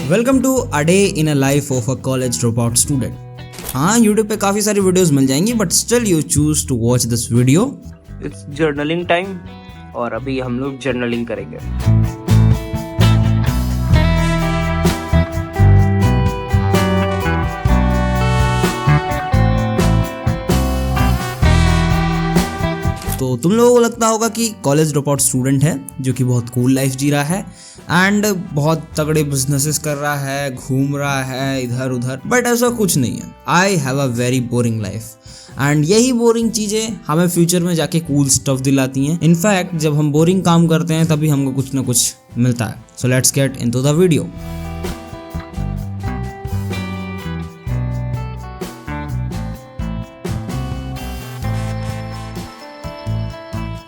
Welcome to a day in a life of a college drop out student. हाँ, YouTube पे काफ़ी सारी videos मिल जाएंगी but still you choose to watch this video. It's journaling time और अभी हम लोग जर्नलिंग करेंगे। तो तुम लोगों को लगता होगा कि कॉलेज ड्रॉप आउट स्टूडेंट है जो कि बहुत कूल लाइफ जी रहा है एंड बहुत तगड़े बिजनेसेस कर रहा है, घूम रहा है इधर उधर, बट ऐसा कुछ नहीं है। I have a very boring life and यही बोरिंग चीज़ें हमें फ्यूचर में जाके कूल स्टफ दिलाती हैं। इनफैक्ट जब हम बोरिंग काम करते हैं तभी हमको कुछ ना कुछ मिलता है। So let's get into the video.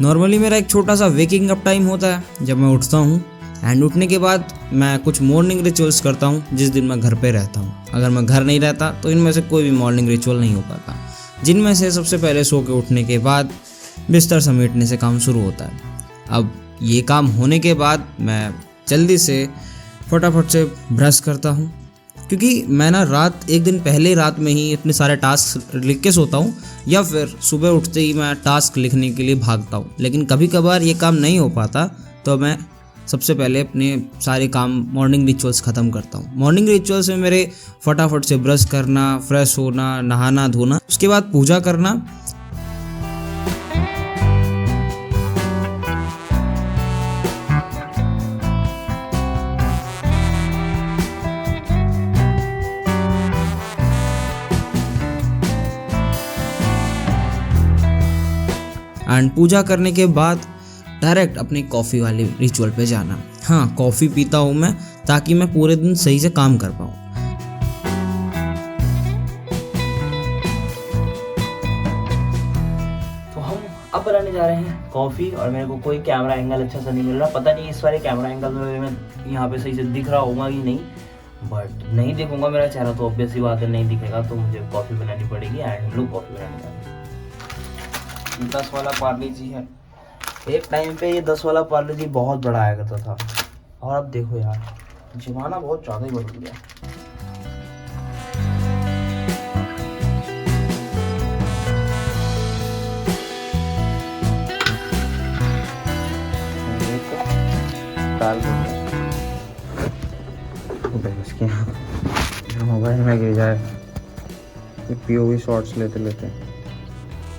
Normally मेरा एक छोटा सा वेकिंग अप टाइम होता है जब मैं उठता हूँ एंड उठने के बाद मैं कुछ मॉर्निंग रिचुअल्स करता हूँ जिस दिन मैं घर पे रहता हूँ। अगर मैं घर नहीं रहता तो इनमें से कोई भी मॉर्निंग रिचुअल नहीं हो पाता, जिनमें से सबसे पहले सो के उठने के बाद बिस्तर समेटने से काम शुरू होता है। अब ये काम होने के बाद मैं जल्दी से फटाफट से ब्रश करता हूँ, क्योंकि मैं ना एक दिन पहले रात में ही इतने सारे टास्क लिख के सोता हूँ या फिर सुबह उठते ही मैं टास्क लिखने के लिए भागता हूँ। लेकिन कभी कभार ये काम नहीं हो पाता तो मैं सबसे पहले अपने सारे काम मॉर्निंग रिचुअल्स ख़त्म करता हूँ। मॉर्निंग रिचुअल्स में मेरे फटाफट से ब्रश करना, फ्रेश होना, नहाना धोना, उसके बाद पूजा करना, एंड पूजा करने के बाद डायरेक्ट अपने कॉफ़ी वाले रिचुअल पे जाना। हाँ, कॉफ़ी पीता हूँ मैं ताकि मैं पूरे दिन सही से काम कर पाऊँ। तो हम अब बनाने जा रहे हैं कॉफ़ी और मेरे को कोई कैमरा एंगल अच्छा सा नहीं मिल रहा। पता नहीं इस वाले कैमरा एंगल में मैं यहाँ पे सही से दिख रहा होगा कि नहीं, बट नहीं दिखूंगा मेरा चेहरा तो ऑब्वियस ही बात है, नहीं दिखेगा। तो मुझे कॉफ़ी बनानी पड़ेगी एंड हम लोग कॉफ़ी बनाने जा रहे हैं। 10 वाला पार्ले जी है। एक टाइम पे ये 10 वाला पार्ले जी बहुत बड़ा आया करता था और अब देखो यार, जमाना बहुत ज़्यादा ही बदल गया। डाल दो मोबाइल में गिर जाए। पीओवी शॉट्स लेते लेते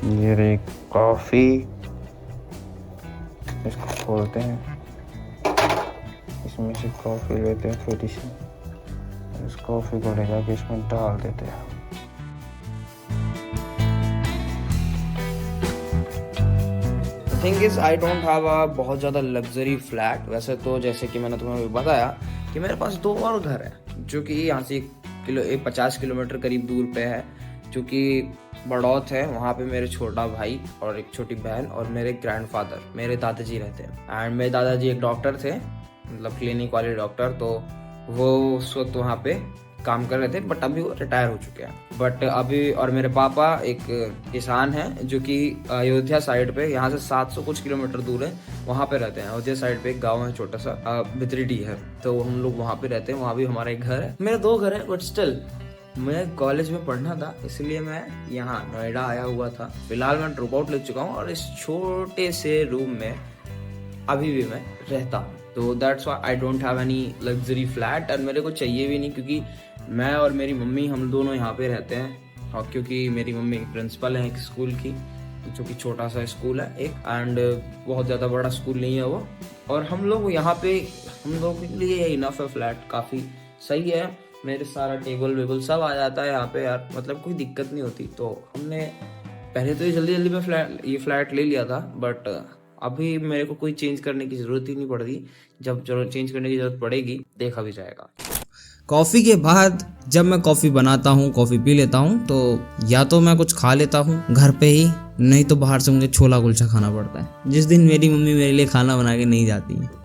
ये रही कॉफ़ी, इसको खोलते हैं, इसमें से कॉफ़ी लेते हैं, फिर इस कॉफ़ी को ले जाके इसमें डाल देते हैं। Thing is I don't have a बहुत ज़्यादा लग्जरी फ्लैट। वैसे तो जैसे कि मैंने तुम्हें बताया कि मेरे पास 2 और घर है जो कि यहाँ से 50 किलोमीटर करीब दूर पे है, जो कि बड़ौत है। वहाँ पे मेरे छोटा भाई और एक छोटी बहन और मेरे ग्रैंडफादर, मेरे दादाजी रहते हैं। एंड मेरे दादाजी एक डॉक्टर थे, मतलब क्लिनिक वाले डॉक्टर, तो वो उस वक्त वहाँ पे काम कर रहे थे, बट अभी वो रिटायर हो चुके हैं। बट अभी और मेरे पापा एक किसान हैं जो कि अयोध्या साइड पे, यहाँ से 700 कुछ किलोमीटर दूर है, वहाँ पे रहते हैं। अयोध्या साइड पे एक गाँव है छोटा सा, भितरीडी है, तो हम लोग वहाँ पे रहते हैं। वहाँ भी हमारा एक घर है। मेरे 2 घर है, बट स्टिल मैं कॉलेज में पढ़ना था इसलिए मैं यहाँ नोएडा आया हुआ था। फिलहाल मैं ड्रॉप आउट ले चुका हूँ और इस छोटे से रूम में अभी भी मैं रहता हूँ। तो that's why I don't have any luxury flat, और मेरे को चाहिए भी नहीं, क्योंकि मैं और मेरी मम्मी हम दोनों यहाँ पे रहते हैं। और क्योंकि मेरी मम्मी प्रिंसिपल है एक स्कूल की, जो कि छोटा सा स्कूल है एक, एंड बहुत ज़्यादा बड़ा स्कूल नहीं है वो। और हम लोग यहाँ पे, हम लोग के लिए इनफ है फ्लैट, काफ़ी सही है। मेरे सारा टेबल वेबल सब आ जाता है यहाँ पे यार, मतलब कोई दिक्कत नहीं होती। तो हमने पहले तो ये जल्दी में ये फ्लैट ले लिया था, बट अभी मेरे को कोई चेंज करने की ज़रूरत ही नहीं पड़ रही। जब चेंज करने की ज़रूरत पड़ेगी देखा भी जाएगा। कॉफ़ी के बाद जब मैं कॉफ़ी बनाता हूँ, कॉफ़ी पी लेता हूँ, तो या तो मैं कुछ खा लेता हूँ घर पे ही, नहीं तो बाहर से मुझे छोला कुलचा खाना पड़ता है, जिस दिन मेरी मम्मी मेरे लिए खाना बना के नहीं जाती है।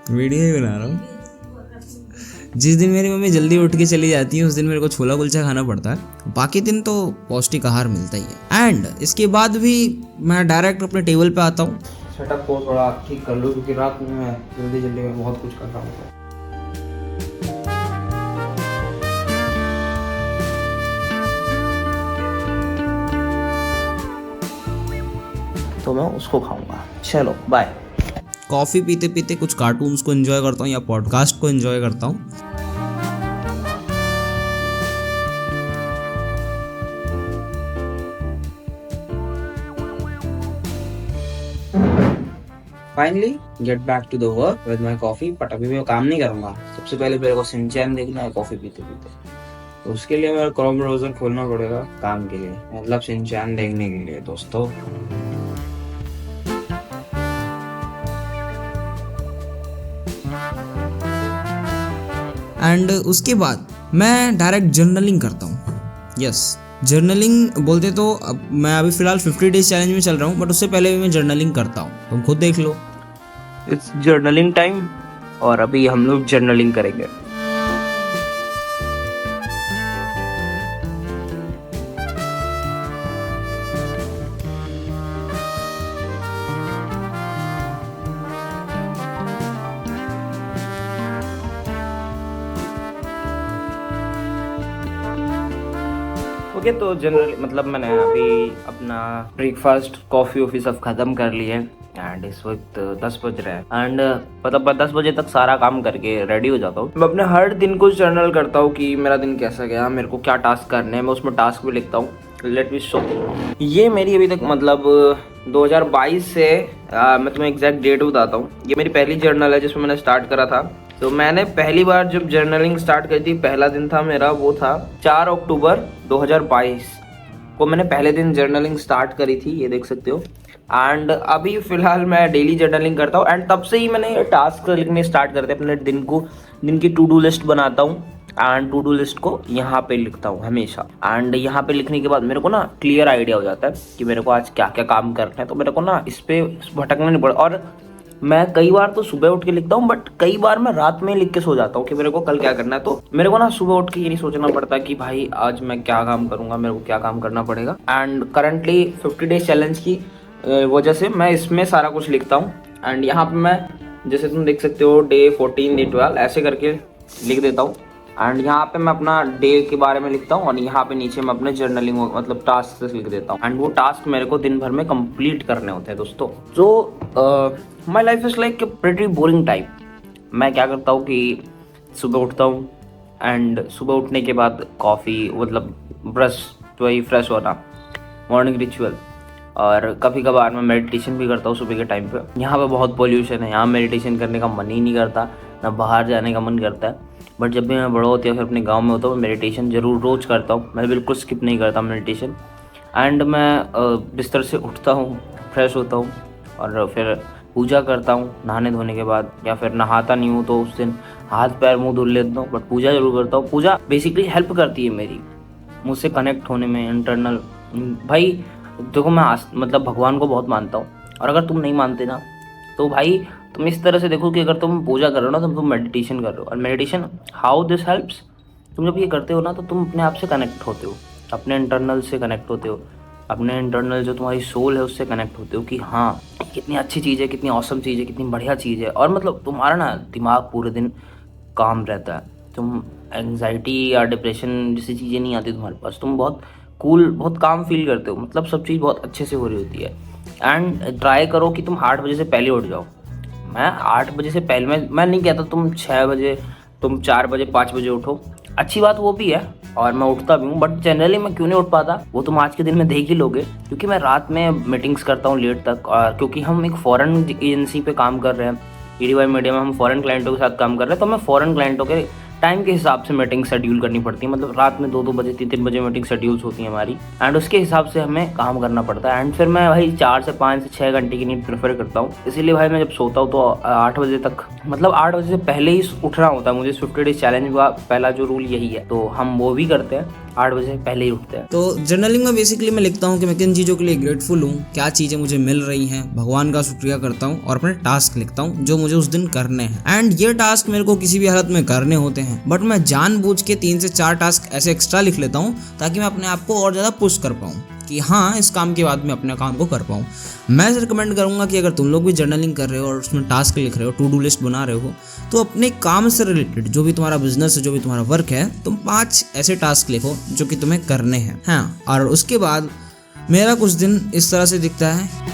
वीडियो ही बना रहा हूँ। जिस दिन मेरी मम्मी जल्दी उठ के चली जाती है उस दिन मेरे को छोला कुलचा खाना पड़ता है, बाकी दिन तो पौष्टिक आहार मिलता ही है। एंड इसके बाद भी मैं डायरेक्ट अपने टेबल पे आता हूँ, सेटअप को थोड़ा ठीक कर लूँ, क्योंकि रात में मैं जल्दी जल्दी में बहुत कुछ कर रहा हूँ। तो मैं उसको खाऊंगा। चलो बाय। कॉफ़ी पीते पीते कुछ कार्टून्स को एंजॉय करता हूँ या पॉडकास्ट को एंजॉय करता हूँ। Finally get back to the work with my coffee. But अभी मैं काम नहीं करूंगा। सबसे पहले मेरे को शिनचैन देखना है कॉफी पीते पीते, तो उसके लिए मेरा क्रोम ब्राउजर खोलना पड़ेगा काम के लिए, मतलब शिनचैन देखने के लिए दोस्तों। एंड उसके बाद मैं डायरेक्ट जर्नलिंग करता हूँ। यस, जर्नलिंग बोलते तो अब मैं अभी फ़िलहाल 50 डेज चैलेंज में चल रहा हूँ, बट उससे पहले भी मैं जर्नलिंग करता हूँ, तुम खुद देख लो। इट्स जर्नलिंग टाइम, और अभी हम लोग जर्नलिंग करेंगे। ओके, तो जनरली मतलब मैंने अभी अपना ब्रेकफास्ट कॉफ़ी ऑफी सब ख़त्म कर लिए एंड इस वक्त 10 बज रहे हैं एंड मतलब 10 बजे तक सारा काम करके रेडी हो जाता हूँ। मैं अपने हर दिन को जर्नल करता हूँ कि मेरा दिन कैसा गया, मेरे को क्या टास्क करने हैं, मैं उसमें टास्क भी लिखता हूँ। Let me show. ये मेरी अभी तक मतलब 2022 से मैं तुम्हें एग्जैक्ट डेट बताता हूँ। ये मेरी पहली जर्नल है जिसमें मैंने स्टार्ट करा था। तो मैंने पहली बार जब जर्नलिंग स्टार्ट करी थी, पहला दिन था मेरा, वो था 4 अक्टूबर 2022 को मैंने पहले दिन जर्नलिंग स्टार्ट करी थी, ये देख सकते हो। एंड अभी फिलहाल मैं डेली जर्नलिंग करता हूँ एंड तब से ही मैंने टास्क लिखने स्टार्ट करते अपने दिन की टू डू लिस्ट बनाता हूँ एंड टू डू लिस्ट को यहाँ पे लिखता हूँ हमेशा। एंड यहाँ पे लिखने के बाद मेरे को ना क्लियर आइडिया हो जाता है कि मेरे को आज क्या क्या काम करना है, तो मेरे को ना इस पे भटकना नहीं पड़ा। और मैं कई बार तो सुबह उठ के लिखता हूँ, बट कई बार मैं रात में लिख के सो जाता हूँ कि मेरे को कल क्या करना है। तो मेरे को ना सुबह उठ के ये नहीं सोचना पड़ता कि भाई आज मैं क्या काम करूंगा, मेरे को क्या काम करना पड़ेगा। एंड करंटली 50 डेज चैलेंज की वजह से मैं इसमें सारा कुछ लिखता हूँ। एंड यहाँ पे मैं जैसे तुम देख सकते हो डे 14 डे 12 ऐसे करके लिख देता हूँ। एंड यहाँ पे मैं अपना डे के बारे में लिखता हूँ और यहाँ पे नीचे मैं अपने जर्नलिंग मतलब टास्क लिख देता हूँ। एंड वो टास्क मेरे को दिन भर में कंप्लीट करने होते हैं दोस्तों। जो my life is like pretty boring type. मैं क्या करता हूँ कि सुबह उठता हूँ एंड सुबह उठने के बाद कॉफ़ी मतलब ब्रश, तो वही फ्रेश होना, मॉर्निंग रिचुअल, और कभी कभार मैं मेडिटेशन भी करता हूँ सुबह के टाइम पे। यहाँ पे बहुत पोल्यूशन है, यहाँ मेडिटेशन करने का मन ही नहीं करता, ना बाहर जाने का मन करता है। बट जब भी मैं बड़ा होता या फिर अपने गांव में होता हूँ, मेडिटेशन ज़रूर रोज़ करता हूँ। मैं बिल्कुल स्किप नहीं करता मेडिटेशन। एंड मैं बिस्तर से उठता हूँ, फ्रेश होता हूँ और फिर पूजा करता हूँ नहाने धोने के बाद, या फिर नहाता नहीं हूँ तो उस दिन हाथ पैर मुँह धुल लेता हूँ, बट पूजा ज़रूर करता हूँ। पूजा बेसिकली हेल्प करती है मेरी मुझसे कनेक्ट होने में इंटरनल। भाई देखो, मैं मतलब भगवान को बहुत मानता हूँ, और अगर तुम नहीं मानते ना तो भाई तुम इस तरह से देखो कि अगर तुम पूजा कर रहे हो ना तो तुम मेडिटेशन कर रहे हो। और मेडिटेशन हाउ दिस हेल्प्स, तुम जब ये करते हो ना तो तुम अपने आप से कनेक्ट होते हो, अपने इंटरनल से कनेक्ट होते हो, अपने इंटरनल जो तुम्हारी सोल है उससे कनेक्ट होते हो कि हाँ कितनी अच्छी चीज़ है, कितनी ऑसम चीज़ है, कितनी बढ़िया चीज़ है। और मतलब तुम्हारा ना दिमाग पूरे दिन काम रहता है, तुम एंग्जाइटी या डिप्रेशन जैसी चीज़ें नहीं आती तुम्हारे पास, तुम बहुत कूल बहुत काम फील करते हो, मतलब सब चीज़ बहुत अच्छे से हो रही होती है। एंड ट्राई करो कि तुम 8 बजे से पहले उठ जाओ। मैं 8 बजे से पहले मैं नहीं कहता तुम 6 बजे, तुम 4 बजे 5 बजे उठो, अच्छी बात वो भी है और मैं उठता भी हूँ। बट जनरली मैं क्यों नहीं उठ पाता वो तुम आज के दिन में देख ही लोगे, क्योंकि मैं रात में मीटिंग्स करता हूँ लेट तक। और क्योंकि हम एक फॉरेन एजेंसी पे काम कर रहे हैं, EDY मीडिया में हम फॉरेन क्लाइंटों के साथ काम कर रहे हैं, तो हमें फॉरेन क्लाइंटों के टाइम के हिसाब से मीटिंग शेड्यूल करनी पड़ती है। मतलब रात में 2-2 बजे 3-3 बजे मीटिंग शेड्यूल्स होती हैं हमारी, एंड उसके हिसाब से हमें काम करना पड़ता है। एंड फिर मैं भाई 4 से 5 से 6 घंटे की नींद प्रेफर करता हूँ। इसीलिए भाई मैं जब सोता हूँ तो 8 बजे तक, मतलब 8 बजे से पहले ही उठना होता है मुझे। 50 डेज चैलेंज का पहला जो रूल यही है, तो हम वो भी करते हैं, 8 बजे से पहले ही उठते हैं। तो जर्नलिंग में बेसिकली मैं लिखता हूँ कि मैं किन चीज़ों के लिए ग्रेटफुल हूँ, क्या चीज़ें मुझे मिल रही हैं, भगवान का शुक्रिया करता हूँ, और अपने टास्क लिखता हूँ जो मुझे उस दिन करने हैं। एंड ये टास्क मेरे को किसी भी हालत में करने होते हैं, बट मैं जानबूझ के 3 से 4 टास्क ऐसे एक्स्ट्रा लिख लेता हूँ ताकि मैं अपने आप को और ज़्यादा पुश कर पाऊँ। कि हाँ इस काम के बाद मैं अपने काम को कर पाऊँ। मैं रिकमेंड करूँगा कि अगर तुम लोग भी जर्नलिंग कर रहे हो और उसमें टास्क लिख रहे हो, टू डू लिस्ट बना रहे हो, तो अपने काम से रिलेटेड जो भी तुम्हारा बिजनेस है, जो भी तुम्हारा वर्क है, तुम 5 ऐसे टास्क लिखो जो कि तुम्हें करने हैं। हाँ, और उसके बाद मेरा कुछ दिन इस तरह से दिखता है।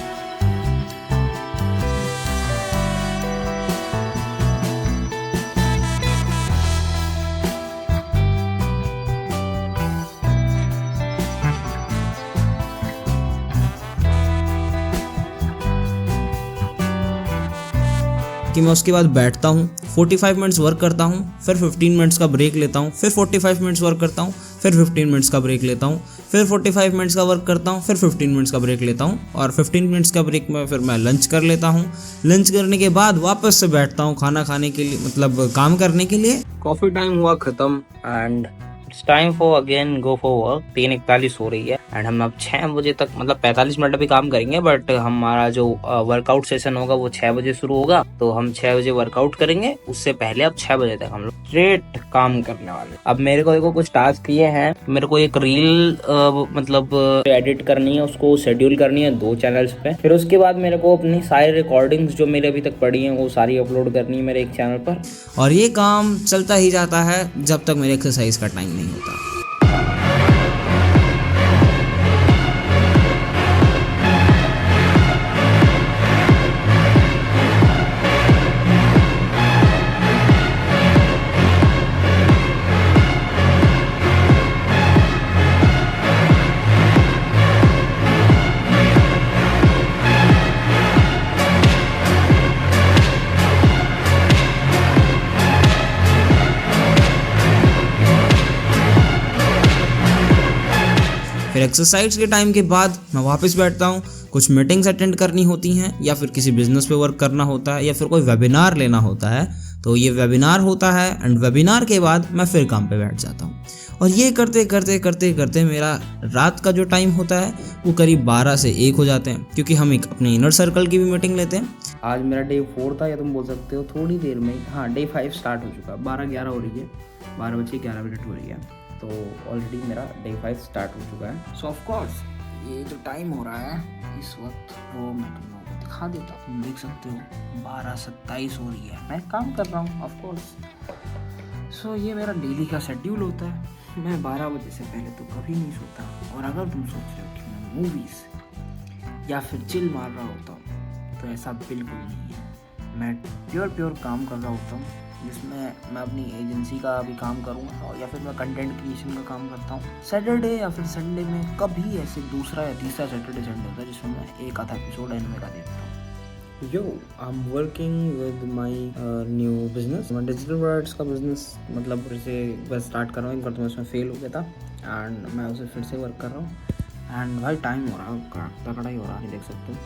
कि मैं उसके बाद बैठता हूँ, 45 मिनट्स वर्क करता हूँ, फिर 15 मिनट्स का ब्रेक लेता हूँ, फिर 45 मिनट्स वर्क करता हूँ, फिर 15 मिनट्स का ब्रेक लेता हूँ, फिर 45 मिनट्स का वर्क करता हूँ, फिर 15 मिनट्स का ब्रेक लेता हूँ, और 15 मिनट्स का ब्रेक में फिर मैं लंच कर लेता हूँ। लंच करने के बाद वापस से बैठता हूँ खाना खाने के लिए, मतलब काम करने के लिए। कॉफी टाइम हुआ खत्म and it's time for again go for work. 3:41 हो रही है एंड हम अब 6 बजे तक, मतलब 45 मिनट अभी काम करेंगे, बट हमारा जो वर्कआउट सेशन होगा वो 6 बजे शुरू होगा, तो हम 6 बजे वर्कआउट करेंगे। उससे पहले अब 6 बजे तक हम लोग स्ट्रेट काम करने वाले। अब मेरे को देखो कुछ टास्क ये हैं, मेरे को एक रील मतलब एडिट करनी है, उसको शेड्यूल करनी है 2 चैनल्स पे। फिर उसके बाद मेरे को अपनी सारी रिकॉर्डिंग्स जो मेरे अभी तक पड़ी हैं वो सारी अपलोड करनी है मेरे एक चैनल पर। और ये काम चलता ही जाता है जब तक मेरे एक्सरसाइज का टाइम नहीं होता। फिर एक्सरसाइज के टाइम के बाद मैं वापस बैठता हूँ। कुछ मीटिंग्स अटेंड करनी होती हैं, या फिर किसी बिजनेस पे वर्क करना होता है, या फिर कोई वेबिनार लेना होता है, तो ये वेबिनार होता है। एंड वेबिनार के बाद मैं फिर काम पे बैठ जाता हूँ। और ये करते करते करते करते मेरा रात का जो टाइम होता है वो करीब 12 से 1 हो जाते हैं, क्योंकि हम एक अपने इनर सर्कल की भी मीटिंग लेते हैं। आज मेरा डे 4 था, या तुम बोल सकते हो थोड़ी देर में ही, हाँ डे 5 स्टार्ट हो चुका है। 12:11 हो रही है, 12:11 हो रही है, तो ऑलरेडी मेरा डे 5 स्टार्ट हो चुका है। सो ऑफ कोर्स ये जो टाइम हो रहा है इस वक्त, वो मैं तुम लोगों को दिखा देता हूँ। तुम देख सकते हो 12:27 हो रही है, मैं काम कर रहा हूँ ऑफ कोर्स। सो ये मेरा डेली का शेड्यूल होता है। मैं 12 बजे से पहले तो कभी नहीं सोता। और अगर तुम सोच रहे हो कि मैं मूवीज़ या फिर चिल मार रहा होता हूँ, तो ऐसा बिल्कुल नहीं है। मैं प्योर काम कर रहा होता हूँ, जिसमें मैं अपनी एजेंसी का भी काम करूँगा, और या फिर मैं कंटेंट क्रिएशन का काम करता हूँ। सैटरडे या फिर संडे में कभी ऐसे दूसरा या तीसरा सैटरडे संडे होता है जिसमें मैं एक आधा एपिसोड एनिमे का देखता हूँ। Yo, I'm working with my new business. मैं डिजिटल प्रोडक्ट्स का बिजनेस, मतलब फिर से बस स्टार्ट कर रहा हूँ। एक बार तो मैं उसमें फेल हो गया था एंड मैं उसे फिर से वर्क कर रहा हूँ। एंड भाई टाइम हो रहा है, तगड़ा ही हो रहा है, देख सकते हो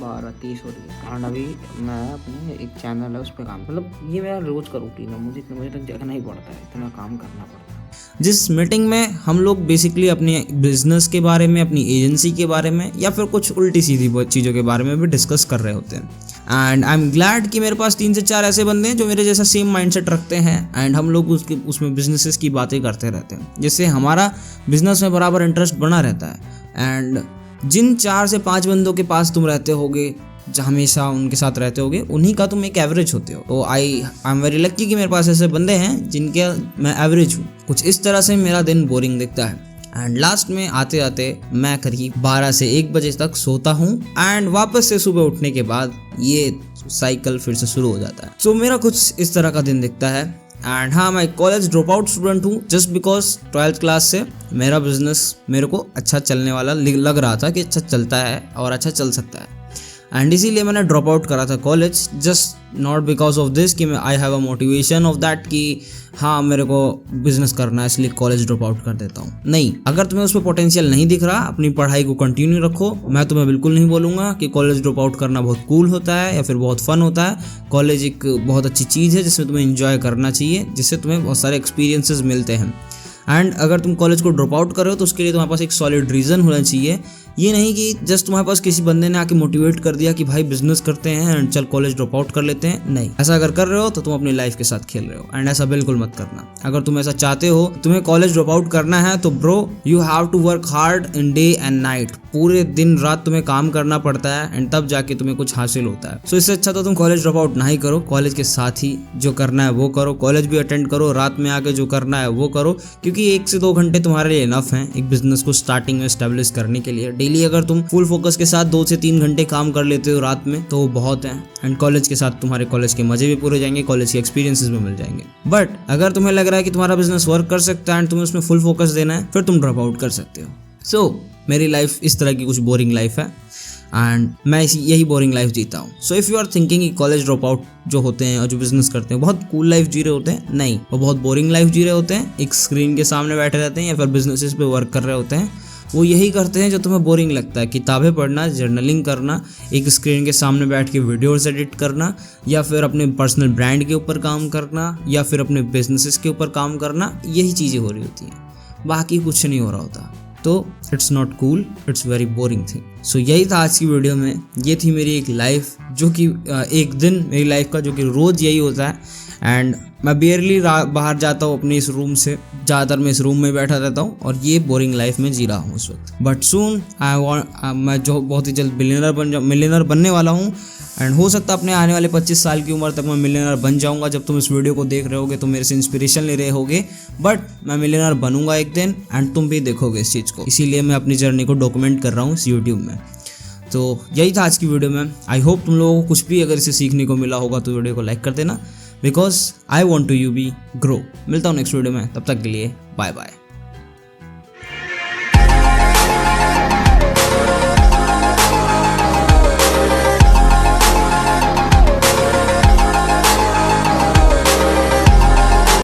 12:30 हो रही है। एंड अभी मैं अपने एक चैनल है उस पर काम, मतलब ये मेरा रोज़ का रूटीन है। मुझे इतने बजे तक जगना ही पड़ता है, इतना काम करना पड़ता है। जिस मीटिंग में हम लोग बेसिकली अपने बिजनेस के बारे में, अपनी एजेंसी के बारे में, या फिर कुछ उल्टी सीधी चीज़ों के बारे में भी डिस्कस कर रहे होते हैं। एंड आई एम ग्लैड कि मेरे पास 3 से 4 ऐसे बंदे हैं जो मेरे जैसा सेम माइंडसेट रखते हैं। एंड हम लोग उसमें बिजनेसेस की बातें करते रहते हैं, जिससे हमारा बिजनेस में बराबर इंटरेस्ट बना रहता है। एंड जिन 4 से 5 बंदों के पास तुम रहते होगे, हमेशा उनके साथ रहते होगे, उन्हीं का तुम एक एवरेज होते हो। तो आई एम वेरी लक्की कि मेरे पास ऐसे बंदे हैं जिनके मैं एवरेज हूँ। कुछ इस तरह से मेरा दिन बोरिंग दिखता है। एंड लास्ट में आते आते मैं करीब 12 से 1 बजे तक सोता हूँ। एंड वापस से सुबह उठने के बाद ये साइकिल फिर से शुरू हो जाता है। सो मेरा कुछ इस तरह का दिन दिखता है। एंड हाँ, मैं कॉलेज ड्रॉप आउट स्टूडेंट हूँ, जस्ट बिकॉज 12th क्लास से मेरा बिजनेस मेरे को अच्छा चलने वाला लग रहा था कि अच्छा चलता है और अच्छा चल सकता है। एंड इसीलिए मैंने ड्रॉप आउट करा था college, just not because of this कि मैं I have a motivation of that कि हाँ मेरे को बिजनेस करना है इसलिए कॉलेज ड्रॉप आउट कर देता हूँ। नहीं, अगर तुम्हें उसमें पोटेंशियल नहीं दिख रहा, अपनी पढ़ाई को कंटिन्यू रखो। मैं तुम्हें बिल्कुल नहीं बोलूँगा कि कॉलेज ड्रॉप आउट करना बहुत कूल होता है या फिर बहुत फन होता है। कॉलेज एक बहुत अच्छी चीज़ है जिसमें तुम्हें इंजॉय करना चाहिए, जिससे तुम्हें बहुत सारे एक्सपीरियंसेस मिलते हैं। एंड अगर तुम कॉलेज को ड्रॉप आउट कर रहे हो तो उसके लिए तुम्हारे पास एक सॉलिड रीज़न होना चाहिए। ये नहीं कि जस्ट तुम्हारे पास किसी बंदे ने आके मोटिवेट कर दिया कि भाई बिजनेस करते हैं एंड चल कॉलेज ड्रॉप आउट कर लेते हैं। नहीं, ऐसा अगर कर रहे हो तो तुम अपनी लाइफ के साथ खेल रहे हो एंड ऐसा बिल्कुल मत करना। अगर तुम ऐसा चाहते हो तुम्हें कॉलेज ड्रॉप आउट करना है तो bro you have to work hard in day and night. पूरे दिन रात तुम्हें काम करना पड़ता है एंड तब जाके तुम्हें कुछ हासिल होता है। सो इससे अच्छा तो तुम कॉलेज ड्रॉप आउट ना ही करो, कॉलेज के साथ ही जो करना है वो करो, कॉलेज भी अटेंड करो, रात में आके जो करना है वो करो, क्योंकि 1 से 2 घंटे तुम्हारे लिए इनफ हैं एक बिजनेस को स्टार्टिंग में एस्टेब्लिश करने के लिए। डेली अगर तुम फुल फोकस के साथ 2 से 3 घंटे काम कर लेते हो रात में तो वो बहुत है एंड कॉलेज के साथ तुम्हारे कॉलेज के मजे भी पूरे हो जाएंगे, कॉलेज के एक्सपीरियंसेस भी मिल जाएंगे। बट अगर तुम्हें लग रहा है कि तुम्हारा बिजनेस वर्क कर सकता है एंड तुम्हें उसमें फुल फोकस देना है फिर तुम ड्रॉप आउट कर सकते हो। सो मेरी लाइफ इस तरह की कुछ बोरिंग लाइफ है एंड मैं यही बोरिंग लाइफ जीता हूँ। So if you are thinking कि कॉलेज ड्रॉप आउट जो होते हैं और जो बिजनेस करते हैं बहुत कूल लाइफ जी रहे होते हैं, नहीं, वो बहुत बोरिंग लाइफ जी रहे होते हैं। एक स्क्रीन के सामने बैठे रहते हैं या फिर बिजनेसेस पे वर्क कर रहे होते हैं। वो यही करते हैं जो तुम्हें बोरिंग लगता है, किताबें पढ़ना, जर्नलिंग करना, एक स्क्रीन के सामने बैठ के वीडियोस एडिट करना, या फिर अपने पर्सनल ब्रांड के ऊपर काम करना, या फिर अपने बिजनेसेस के ऊपर काम करना। यही चीज़ें हो रही होती हैं, बाकी कुछ नहीं हो रहा होता। तो it's not cool, it's very boring thing. So यही था आज की वीडियो में। ये थी मेरी एक लाइफ जो कि एक दिन मेरी लाइफ का जो कि रोज़ यही होता है एंड मैं बेयरली बाहर जाता हूँ अपने इस रूम से, ज़्यादातर मैं इस रूम में बैठा रहता हूँ और ये बोरिंग लाइफ में जी रहा हूँ इस वक्त। बट सून मैं जो बहुत ही जल्द मिलियनर बनने वाला हूँ एंड हो सकता है अपने आने वाले 25 साल की उम्र तक मैं मिलियनर बन जाऊँगा। जब तुम इस वीडियो को देख रहे होगे तो मेरे से इंस्पिरेशन ले रहे होगे, बट मैं मिलियनर बनूंगा एक दिन एंड तुम भी देखोगे इस चीज़ को। इसीलिए मैं अपनी जर्नी को डॉक्यूमेंट कर रहा हूँ इस यूट्यूब में। तो यही था आज की वीडियो में। आई होप तुम लोगों को कुछ भी अगर इसे सीखने को मिला होगा तो वीडियो को लाइक कर देना, because I want to you be grow. मिलता हूँ नेक्स्ट वीडियो में, तब तक के लिए बाय बाय।